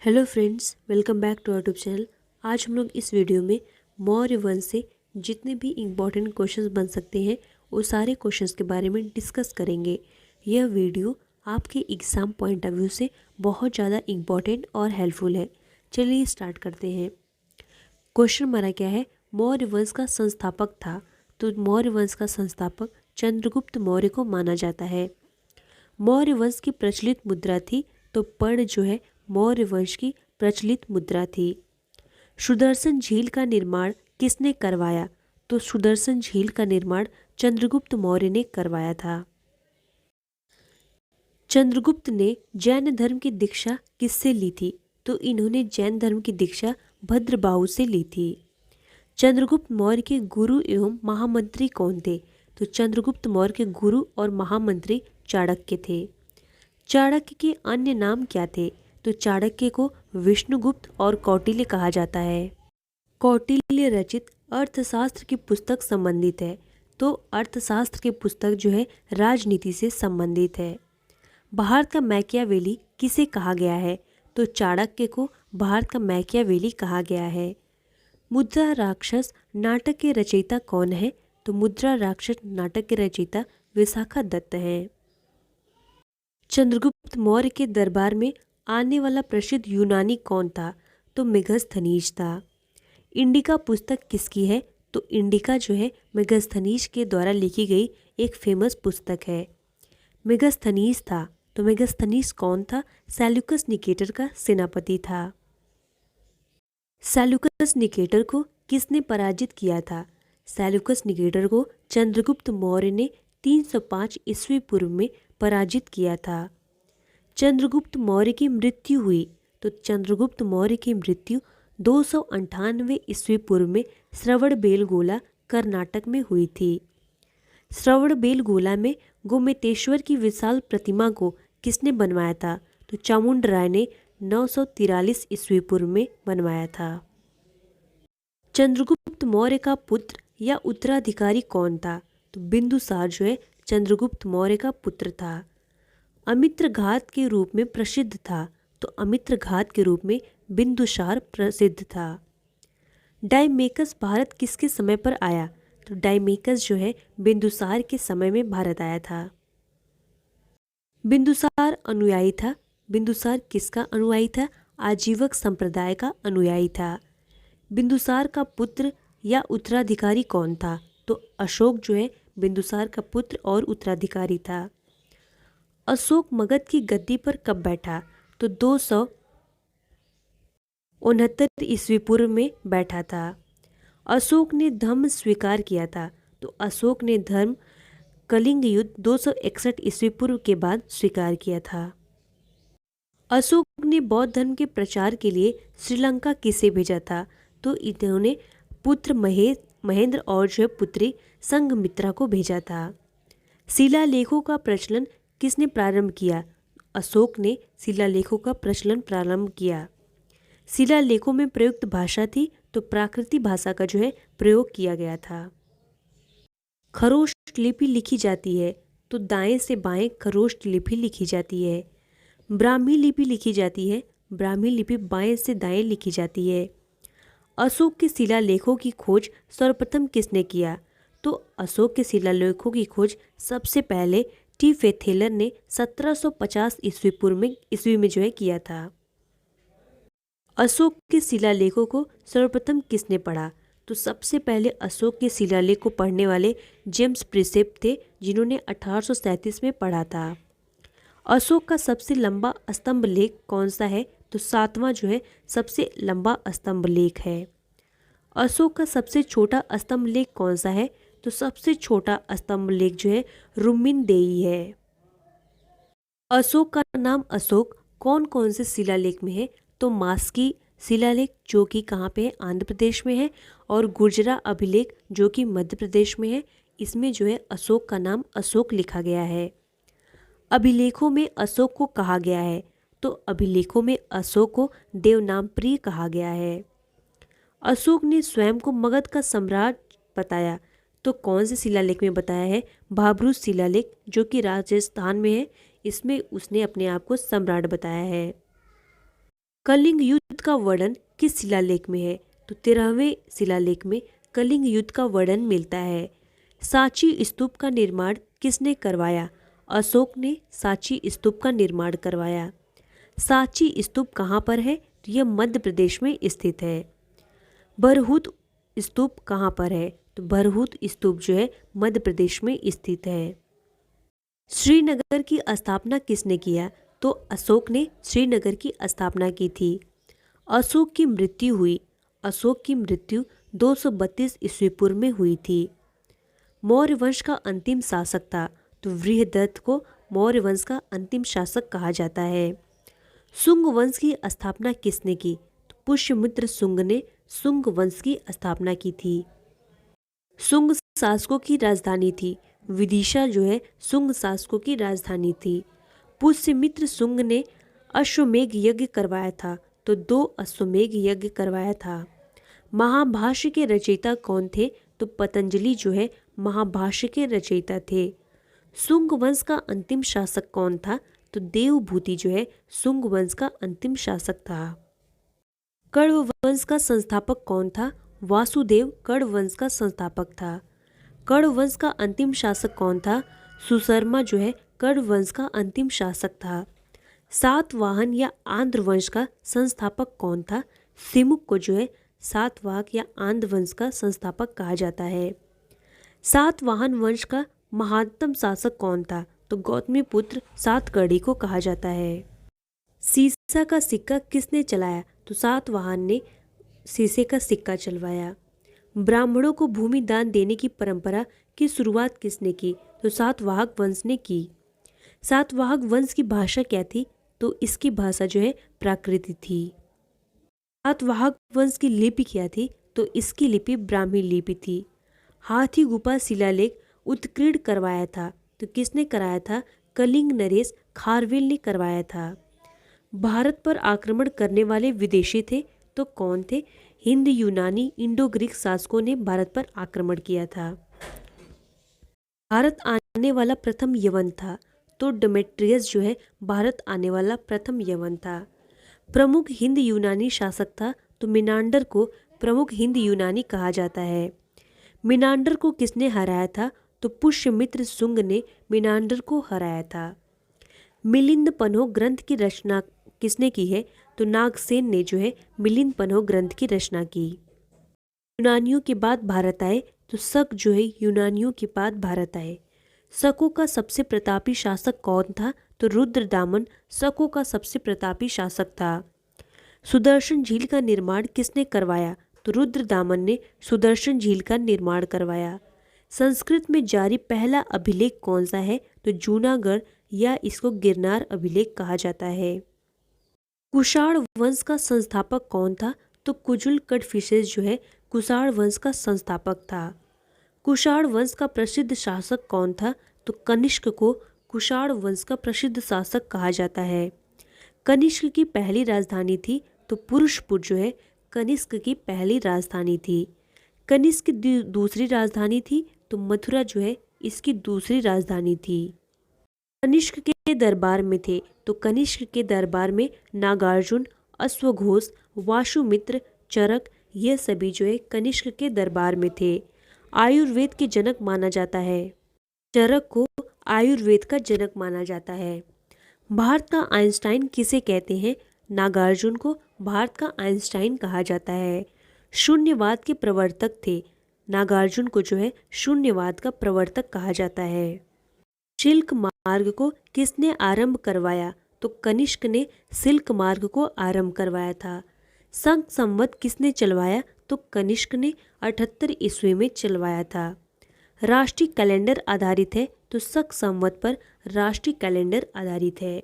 Hello friends, welcome back to our YouTube channel. आज हम लोग इस वीडियो में मौर्य वंश से जितने भी इम्पॉर्टेंट क्वेश्चंस बन सकते हैं वो सारे क्वेश्चंस के बारे में डिस्कस करेंगे। यह वीडियो आपके एग्ज़ाम पॉइंट ऑफ व्यू से बहुत ज़्यादा इम्पॉर्टेंट और हेल्पफुल है। चलिए स्टार्ट करते हैं। क्वेश्चन हमारा क्या है, मौर्य वंश का संस्थापक था। तो मौर्य वंश का संस्थापक चंद्रगुप्त मौर्य को माना जाता है। मौर्य वंश की प्रचलित मुद्रा थी, तो पर्ण जो है मौर्य वंश की प्रचलित मुद्रा थी। सुदर्शन झील का निर्माण किसने करवाया? तो सुदर्शन झील का निर्माण चंद्रगुप्त मौर्य ने करवाया था। चंद्रगुप्त ने जैन धर्म की दीक्षा किससे ली थी? तो इन्होंने जैन धर्म की दीक्षा भद्रबाहु से ली थी। चंद्रगुप्त मौर्य के गुरु एवं महामंत्री कौन थे? तो चंद्रगुप्त मौर्य के गुरु और महामंत्री चाणक्य थे। चाणक्य के अन्य नाम क्या थे? तो चाणक्य को विष्णुगुप्त और कौटिल्य कहा जाता है। कौटिल्य रचित अर्थशास्त्र की पुस्तक संबंधित है। तो अर्थशास्त्र की पुस्तक जो है राजनीति से संबंधित है। भारत का मैकियावेली किसे कहा गया है? तो चाणक्य को भारत का मैकियावेली कहा गया है। मुद्रा राक्षस नाटक के रचयिता कौन है? तो मुद्रा राक्षस नाटक के रचयिता विशाखा दत्त हैं। चंद्रगुप्त मौर्य के दरबार में आने वाला प्रसिद्ध यूनानी कौन था? तो मेगस्थनीज था। इंडिका पुस्तक किसकी है? तो इंडिका जो है मेगस्थनीज के द्वारा लिखी गई एक फेमस पुस्तक है। मेगस्थनीज था, तो मेगस्थनीज कौन था? सेल्यूकस निकेटर का सेनापति था। सेल्यूकस निकेटर को किसने पराजित किया था? सेल्यूकस निकेटर को चंद्रगुप्त मौर्य ने 305 ईस्वी पूर्व में पराजित किया था। चंद्रगुप्त मौर्य की मृत्यु हुई। तो चंद्रगुप्त मौर्य की मृत्यु 298 ईस्वी पूर्व में श्रवणबेलगोला कर्नाटक में हुई थी। श्रवणबेलगोला में गोमतेश्वर की विशाल प्रतिमा को किसने बनवाया था? तो चामुंडराय ने 943 ईस्वी पूर्व में बनवाया था। चंद्रगुप्त मौर्य का पुत्र या उत्तराधिकारी कौन था? तो बिंदुसार जो है चंद्रगुप्त मौर्य का पुत्र था। अमित्र घात के रूप में प्रसिद्ध था। तो अमित्र घात के रूप में बिंदुसार प्रसिद्ध था। डायमेकस भारत किसके समय पर आया? तो डायमेकस जो है बिंदुसार के समय में भारत आया था। बिंदुसार अनुयायी था। बिंदुसार किसका अनुयायी था? आजीवक संप्रदाय का अनुयायी था। बिंदुसार का पुत्र या उत्तराधिकारी कौन था? तो अशोक जो है बिंदुसार का पुत्र और उत्तराधिकारी था। अशोक मगध की गद्दी पर कब बैठा? तो 269 ईस्वी पूर्व में बैठा था। अशोक ने धर्म स्वीकार किया था। तो अशोक ने धर्म कलिंग युद्ध 261 ईस्वी पूर्व के बाद स्वीकार किया था। अशोक ने बौद्ध धर्म के प्रचार के लिए श्रीलंका किसे भेजा था? तो इन्होंने पुत्र महेंद्र और जो है पुत्री संघमित्रा को भेजा था। शिलालेखों का प्रचलन किसने प्रारंभ किया? अशोक ने शिलालेखों का प्रचलन प्रारंभ किया। शिलालेखों में प्रयुक्त भाषा थी, तो प्राकृतिक भाषा का जो है प्रयोग किया गया था। खरोष्ट लिपि लिखी जाती है, तो दाएं से बाएं खरोष्ट लिपि लिखी जाती है। ब्राह्मी लिपि लिखी जाती है, ब्राह्मी लिपि बाएं से दाएं लिखी जाती है। अशोक के शिलालेखों की खोज सर्वप्रथम किसने किया? तो अशोक के शिलालेखों की खोज सबसे पहले टी फेथेलर ने 1750 ईस्वी में जो है किया था। अशोक के शिलालेखों को सर्वप्रथम किसने पढ़ा? तो सबसे पहले अशोक के शिलालेख को पढ़ने वाले जेम्स प्रिसेप थे, जिन्होंने 1837 में पढ़ा था। अशोक का सबसे लंबा स्तंभ लेख कौन सा है? तो 7वां जो है सबसे लंबा स्तंभ लेख है। अशोक का सबसे छोटा स्तंभ लेख कौन सा है? तो सबसे छोटा स्तंभ लेख जो है रुम्मिनदेई है। अशोक का नाम अशोक कौन कौन से शिलालेख में है? तो मास्की शिलालेख जो कि कहाँ पे है? आंध्र प्रदेश में है। और गुर्जरा अभिलेख जो कि मध्य प्रदेश में है। इसमें जो है अशोक का नाम अशोक लिखा गया है। अभिलेखों में अशोक को कहा गया है, तो अभिलेखों में अशोक को देवनामप्रिय कहा गया है। अशोक ने स्वयं को मगध का सम्राट बताया, तो कौन से शिलालेख में बताया है? भाब्रू शिलालेख जो कि राजस्थान में है, इसमें उसने अपने आप को सम्राट बताया है। कलिंग युद्ध का वर्णन किस शिलालेख में है? तो 13वें शिलालेख में कलिंग युद्ध का वर्णन मिलता है। सांची स्तूप का निर्माण किसने करवाया? अशोक ने सांची स्तूप का निर्माण करवाया। सांची स्तूप कहाँ पर है? तो यह मध्य प्रदेश में स्थित है। बरहुत स्तूप कहाँ पर है? तो बरहुत स्तूप जो है मध्य प्रदेश में स्थित है। श्रीनगर की स्थापना किसने किया? तो अशोक ने श्रीनगर की स्थापना की थी। अशोक की मृत्यु हुई। अशोक की मृत्यु 232 ईस्वी पूर्व में हुई थी। मौर्य वंश का अंतिम शासक था। तो बृहदत्त को मौर्य वंश का अंतिम शासक कहा जाता है। शुंग वंश की स्थापना किसने की? तो पुष्यमित्र शुंग ने शुंग वंश की स्थापना की थी। शुंग शासकों की राजधानी थी। विदिशा जो है शुंग शासकों की राजधानी थी। पुष्यमित्र शुंग ने अश्वमेध यज्ञ करवाया था। तो 2 अश्वमेध यज्ञ करवाया था। महाभाष्य के रचयिता कौन थे? तो पतंजलि जो है महाभाष्य के रचयिता थे। शुंग वंश का अंतिम शासक कौन था? तो देवभूति जो है शुंग वंश का अंतिम शासक था। कण्व वंश का संस्थापक कौन था? वासुदेव कण्व वंश का संस्थापक था। कण्व वंश का अंतिम शासक कौन था? सुशर्मा जो है कण्व वंश का अंतिम शासक था। सातवाहन या आंध्र वंश का संस्थापक कौन था? सिमुक को जो है सातवाहन या आंध्र वंश का संस्थापक कहा जाता है। सातवाहन वंश का महानतम शासक कौन था? तो गौतमीपुत्र सातकर्णी को कहा जाता है। सीसा का सिक्का किसने चलाया? तो सातवाहन ने सीसे का सिक्का चलवाया। ब्राह्मणों को भूमि दान देने की परंपरा की शुरुआत किसने की? तो सातवाहन वंश ने की। सातवाहन वंश की भाषा क्या थी? तो इसकी भाषा जो है प्राकृत थी। सातवाहन वंश की लिपि क्या थी? तो इसकी लिपि ब्राह्मी लिपि थी। हाथी गुफा शिलालेख उत्कीर्ण करवाया था। तो किसने कराया था? कलिंग नरेश खारवेल ने करवाया था। भारत पर आक्रमण करने वाले विदेशी थे। तो कौन थे? हिंद यूनानी इंडो ग्रीक शासकों ने भारत पर आक्रमण किया था। भारत आने वाला प्रथम यवन था। तो डेमेट्रियस जो है भारत आने वाला प्रथम यवन था। प्रमुख हिंद यूनानी शासक था। तो मिनांडर को प्रमुख हिंद यूनानी कहा जाता है। मिनांडर को किसने हराया था? तो पुष्यमित्र शुंग ने मिनांडर को हराया था। मिलिंद पन्हो ग्रंथ की रचना किसने की है? तो नागसेन ने जो है मिलिंद पन्हो ग्रंथ की रचना की। यूनानियों के बाद भारत आए। तो शक जो है यूनानियों के बाद भारत आए। शकों का सबसे प्रतापी शासक कौन था? तो रुद्रदामन शकों का सबसे प्रतापी शासक था। सुदर्शन झील का निर्माण किसने करवाया? तो रुद्रदामन ने सुदर्शन झील का निर्माण करवाया। संस्कृत में जारी पहला अभिलेख कौन सा है? तो जूनागढ़ या इसको गिरनार अभिलेख कहा जाता है। कुषाण वंश का संस्थापक कौन था? तो कुजुल कडफिसेस जो है कुषाण वंश का संस्थापक था। कुषाण वंश का प्रसिद्ध शासक कौन था? तो कनिष्क को कुषाण वंश का प्रसिद्ध शासक कहा जाता है। कनिष्क की पहली राजधानी थी। तो पुरुषपुर जो है कनिष्क की पहली राजधानी थी। कनिष्क की दूसरी राजधानी थी। तो मथुरा जो है इसकी दूसरी राजधानी थी। कनिष्क के दरबार में थे। तो कनिष्क के दरबार में नागार्जुन, अश्वघोष, वासुमित्र, चरक ये सभी जो है कनिष्क के दरबार में थे। आयुर्वेद के जनक माना जाता है। चरक को आयुर्वेद का जनक माना जाता है। भारत का आइंस्टाइन किसे कहते हैं? नागार्जुन को भारत का आइंस्टाइन कहा जाता है। शून्यवाद के प्रवर्तक थे। नागार्जुन को जो है शून्यवाद का प्रवर्तक कहा जाता है। सिल्क मार्ग को किसने आरंभ करवाया? तो कनिष्क ने सिल्क मार्ग को आरंभ करवाया था। शक संवत किसने चलवाया? तो कनिष्क ने 78 ईस्वी में चलवाया था। राष्ट्रीय कैलेंडर आधारित है। तो शक संवत पर राष्ट्रीय कैलेंडर आधारित है।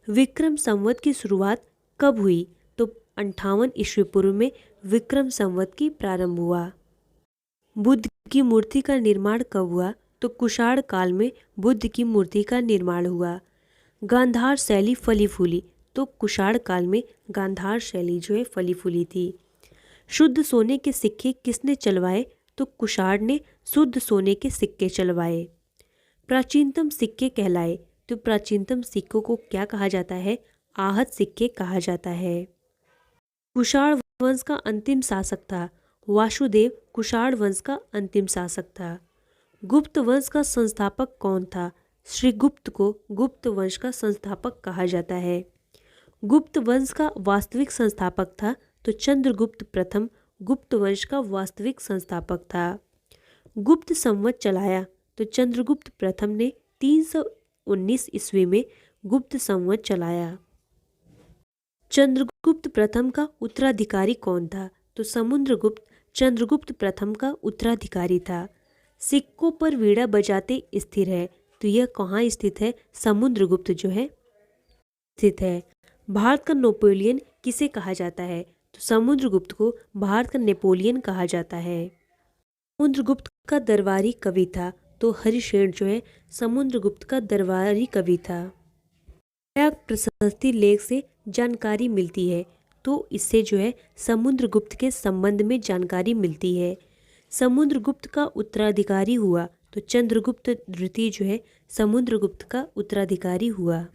विक्रम संवत की शुरुआत कब हुई? तो 58 ईस्वी पूर्व में विक्रम संवत की प्रारंभ हुआ। बुद्ध की मूर्ति का निर्माण कब हुआ? तो कुषाण काल में बुद्ध की मूर्ति का निर्माण हुआ। गांधार शैली फली फूली। तो कुषाण काल में गांधार शैली जो है फली फूली थी। शुद्ध सोने के सिक्के किसने चलवाए? तो कुषाण ने शुद्ध सोने के सिक्के चलवाए। प्राचीनतम सिक्के कहलाए। तो प्राचीनतम सिक्कों को क्या कहा जाता है? आहत सिक्के कहा जाता है। कुषाण वंश का अंतिम शासक था। वासुदेव कुषाण वंश का अंतिम शासक था। गुप्त वंश का संस्थापक कौन था? श्री गुप्त को गुप्त वंश का संस्थापक कहा जाता है। गुप्त वंश का वास्तविक संस्थापक था तो चंद्रगुप्त प्रथम गुप्त वंश का वास्तविक संस्थापक था। गुप्त संवत चलाया तो चंद्रगुप्त प्रथम ने 319 ईस्वी में गुप्त संवत चलाया। चंद्रगुप्त प्रथम का उत्तराधिकारी कौन था? तो समुद्रगुप्त चंद्रगुप्त प्रथम का उत्तराधिकारी था। सिक्कों पर वीणा बजाते स्थिर है, तो यह कहाँ स्थित है? समुद्रगुप्त जो है स्थित है। भारत का नेपोलियन किसे कहा जाता है? तो समुद्रगुप्त को भारत का नेपोलियन कहा जाता है। समुद्रगुप्त का दरबारी कवि था, तो हरिशेन जो है समुद्रगुप्त का दरबारी कवि था। प्रयाग प्रशस्ति लेख से जानकारी मिलती है, तो इससे जो है समुद्रगुप्त के संबंध में जानकारी मिलती है। समुद्रगुप्त का उत्तराधिकारी हुआ तो चंद्रगुप्त द्वितीय जो है समुद्रगुप्त का उत्तराधिकारी हुआ।